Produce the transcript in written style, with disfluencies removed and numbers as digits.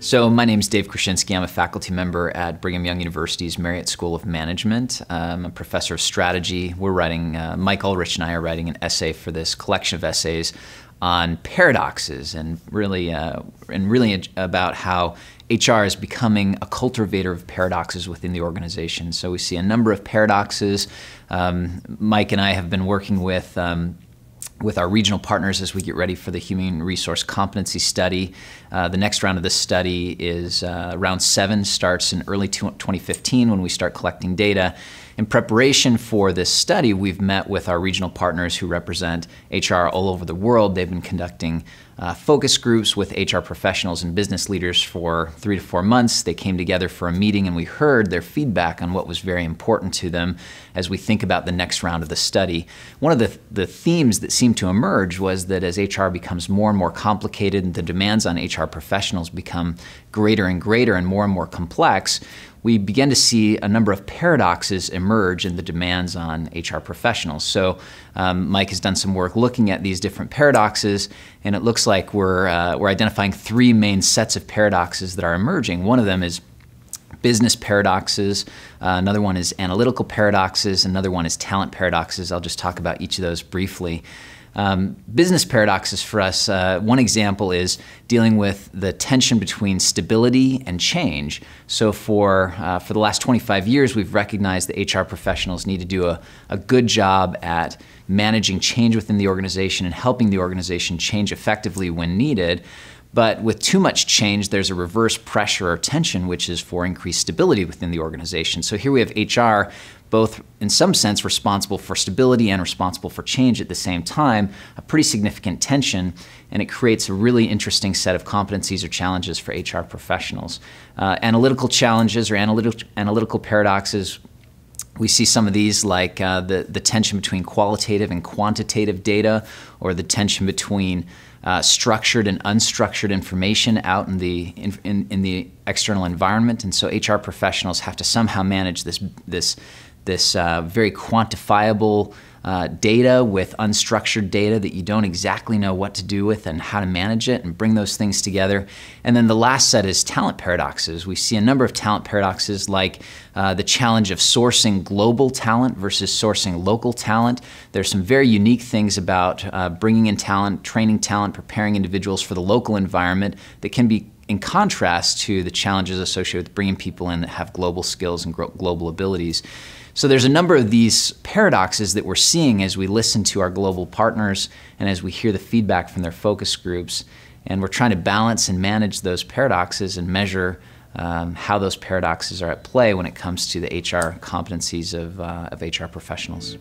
So my name is Dave Kryscynski. I'm a faculty member at Brigham Young University's Marriott School of Management. I'm a professor of strategy. We're writing, Mike Ulrich and I are writing an essay for this collection of essays on paradoxes and really about how HR is becoming a cultivator of paradoxes within the organization. So we see a number of paradoxes. Mike and I have been working with our regional partners as we get ready for the Human Resource Competency Study. The next round of this study is round 7, starts in early 2015 when we start collecting data. In preparation for this study, we've met with our regional partners who represent HR all over the world. They've been conducting focus groups with HR professionals and business leaders for 3 to 4 months. They came together for a meeting and we heard their feedback on what was very important to them as we think about the next round of the study. One of the themes that seemed to emerge was that as HR becomes more and more complicated and the demands on HR professionals become greater and greater and more complex, we began to see a number of paradoxes emerge in the demands on HR professionals. So Mike has done some work looking at these different paradoxes, and it looks like we're identifying 3 main sets of paradoxes that are emerging. One of them is business paradoxes, another one is analytical paradoxes, another one is talent paradoxes. I'll just talk about each of those briefly. Business paradoxes for us, one example is dealing with the tension between stability and change. So for the last 25 years, we've recognized that HR professionals need to do a good job at managing change within the organization and helping the organization change effectively when needed. But with too much change, there's a reverse pressure or tension, which is for increased stability within the organization. So here we have HR, both in some sense responsible for stability and responsible for change at the same time, a pretty significant tension, and it creates a really interesting set of competencies or challenges for HR professionals. Analytical challenges or analytical paradoxes, we see some of these like the tension between qualitative and quantitative data, or the tension between structured and unstructured information out in the external environment. And so HR professionals have to somehow manage this very quantifiable data with unstructured data that you don't exactly know what to do with and how to manage it and bring those things together. And then the last set is talent paradoxes. We see a number of talent paradoxes like the challenge of sourcing global talent versus sourcing local talent. There's some very unique things about bringing in talent, training talent, preparing individuals for the local environment that can be in contrast to the challenges associated with bringing people in that have global skills and global abilities. So there's a number of these paradoxes that we're seeing as we listen to our global partners and as we hear the feedback from their focus groups. And we're trying to balance and manage those paradoxes and measure how those paradoxes are at play when it comes to the HR competencies of HR professionals.